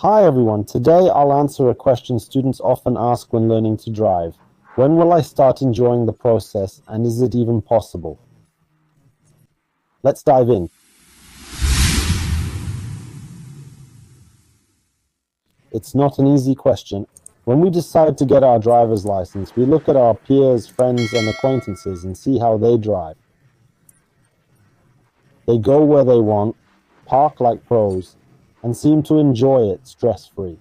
Hi everyone, today I'll answer a question students often ask when learning to drive. When will I start enjoying the process, and is it even possible? Let's dive in. It's not an easy question. When we decide to get our driver's license, we look at our peers, friends, and acquaintances and see how they drive. They go where they want, park like pros, and seem to enjoy it stress-free.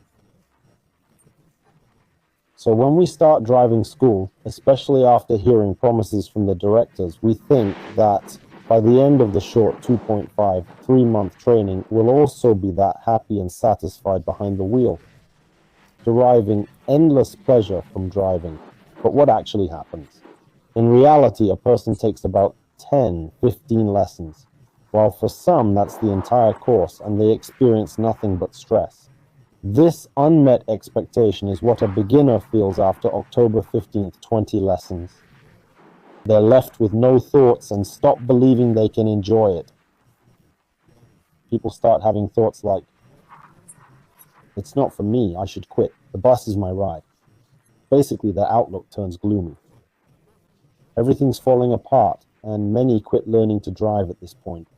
So when we start driving school, especially after hearing promises from the directors, we think that by the end of the short 2.5, 3-month training, we'll also be that happy and satisfied behind the wheel, deriving endless pleasure from driving. But what actually happens? In reality, a person takes about 10, 15 lessons, while for some that's the entire course and they experience nothing but stress. This unmet expectation is what a beginner feels after October 15th, 20 lessons. They're left with no thoughts and stop believing they can enjoy it. People start having thoughts like, it's not for me, I should quit, the bus is my ride. Basically, their outlook turns gloomy. Everything's falling apart, and many quit learning to drive at this point.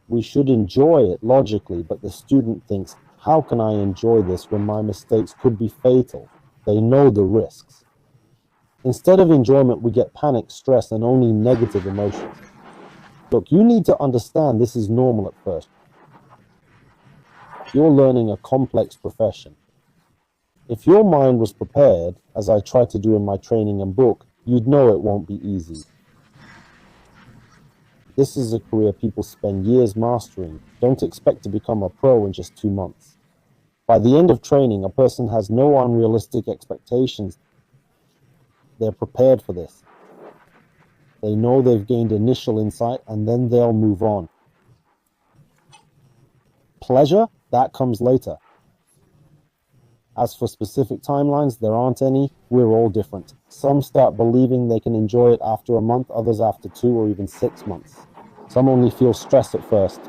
We should enjoy it logically, but the student thinks, how can I enjoy this when my mistakes could be fatal? They know the risks. Instead of enjoyment, we get panic, stress, and only negative emotions. Look, you need to understand this is normal at first. You're learning a complex profession. If your mind was prepared, as I try to do in my training and book, you'd know it won't be easy. This is a career people spend years mastering. Don't expect to become a pro in just 2 months. By the end of training, a person has no unrealistic expectations. They're prepared for this. They know they've gained initial insight, and then they'll move on. Pleasure, that comes later. As for specific timelines, there aren't any. We're all different. Some start believing they can enjoy it after a month, others after 2 or even 6 months. Some only feel stress at first,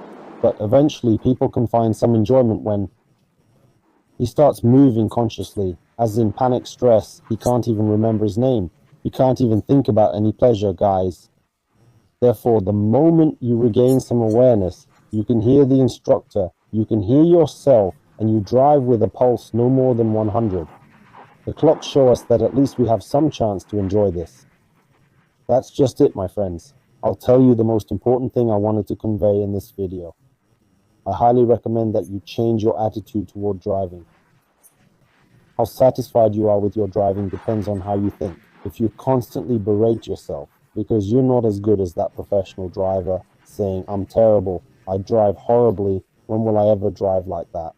but eventually people can find some enjoyment when he starts moving consciously. As in panic stress, he can't even remember his name. He can't even think about any pleasure, guys. Therefore, the moment you regain some awareness, you can hear the instructor, you can hear yourself, and you drive with a pulse no more than 100. The clocks show us that at least we have some chance to enjoy this. That's just it, my friends. I'll tell you the most important thing I wanted to convey in this video. I highly recommend that you change your attitude toward driving. How satisfied you are with your driving depends on how you think. If you constantly berate yourself because you're not as good as that professional driver, saying, I'm terrible, I drive horribly, when will I ever drive like that?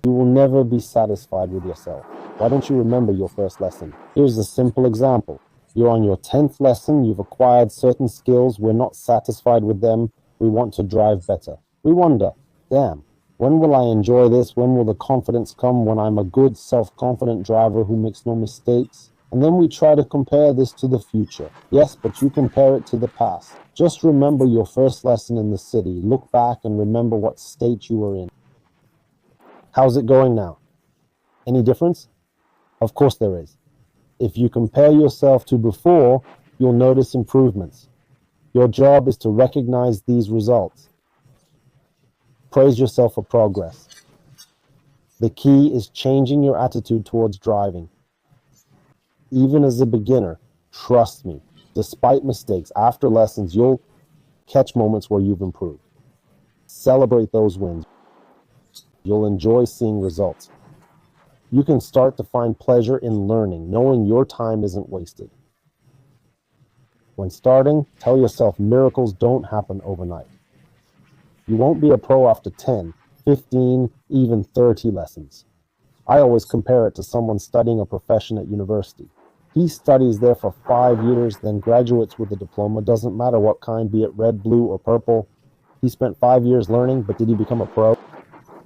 You will never be satisfied with yourself. Why don't you remember your first lesson? Here's a simple example. You're on your 10th lesson, you've acquired certain skills, we're not satisfied with them, we want to drive better. We wonder, damn, when will I enjoy this? When will the confidence come when I'm a good, self-confident driver who makes no mistakes? And then we try to compare this to the future. Yes, but you compare it to the past. Just remember your first lesson in the city. Look back and remember what state you were in. How's it going now? Any difference? Of course there is. If you compare yourself to before, you'll notice improvements. Your job is to recognize these results. Praise yourself for progress. The key is changing your attitude towards driving. Even as a beginner, trust me, despite mistakes, after lessons, you'll catch moments where you've improved. Celebrate those wins. You'll enjoy seeing results. You can start to find pleasure in learning, knowing your time isn't wasted. When starting, tell yourself miracles don't happen overnight. You won't be a pro after 10, 15, even 30 lessons. I always compare it to someone studying a profession at university. He studies there for 5 years, then graduates with a diploma, doesn't matter what kind, be it red, blue, or purple. He spent 5 years learning, but did he become a pro?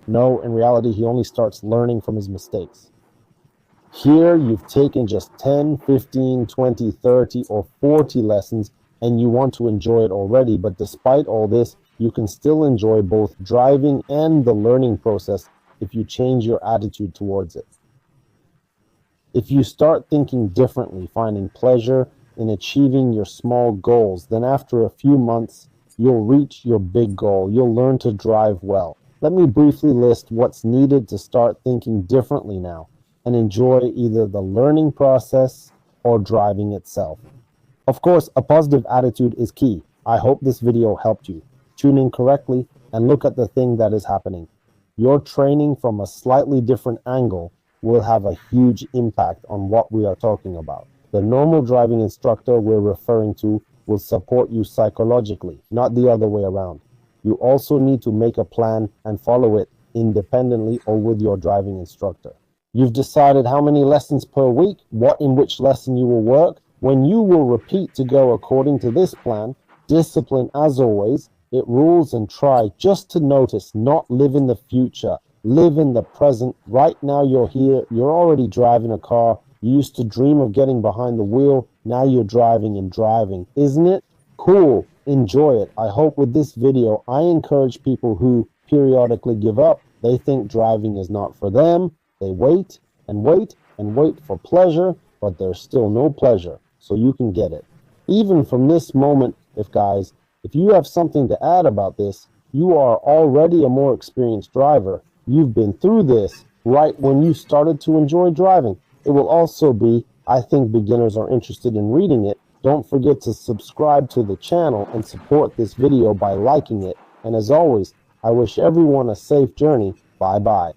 No, in reality, he only starts learning from his mistakes. Here, you've taken just 10, 15, 20, 30, or 40 lessons, and you want to enjoy it already, but despite all this, you can still enjoy both driving and the learning process if you change your attitude towards it. If you start thinking differently, finding pleasure in achieving your small goals, then after a few months, you'll reach your big goal. You'll learn to drive well. Let me briefly list what's needed to start thinking differently now and enjoy either the learning process or driving itself. Of course, a positive attitude is key. I hope this video helped you. Tune in correctly and look at the thing that is happening. Your training from a slightly different angle will have a huge impact on what we are talking about. The normal driving instructor we're referring to will support you psychologically, not the other way around. You also need to make a plan and follow it independently or with your driving instructor. You've decided how many lessons per week, what in which lesson you will work. When you will repeat to go according to this plan, discipline as always, it rules and try just to notice, not live in the future, live in the present. Right now you're here, you're already driving a car. You used to dream of getting behind the wheel, now you're driving and driving. Isn't it cool? Enjoy it. I hope with this video, I encourage people who periodically give up. They think driving is not for them. They wait and wait and wait for pleasure, but there's still no pleasure, so you can get it. Even from this moment, if you have something to add about this, you are already a more experienced driver. You've been through this right when you started to enjoy driving. It will also be, I think beginners are interested in reading it. Don't forget to subscribe to the channel and support this video by liking it. And as always, I wish everyone a safe journey. Bye-bye.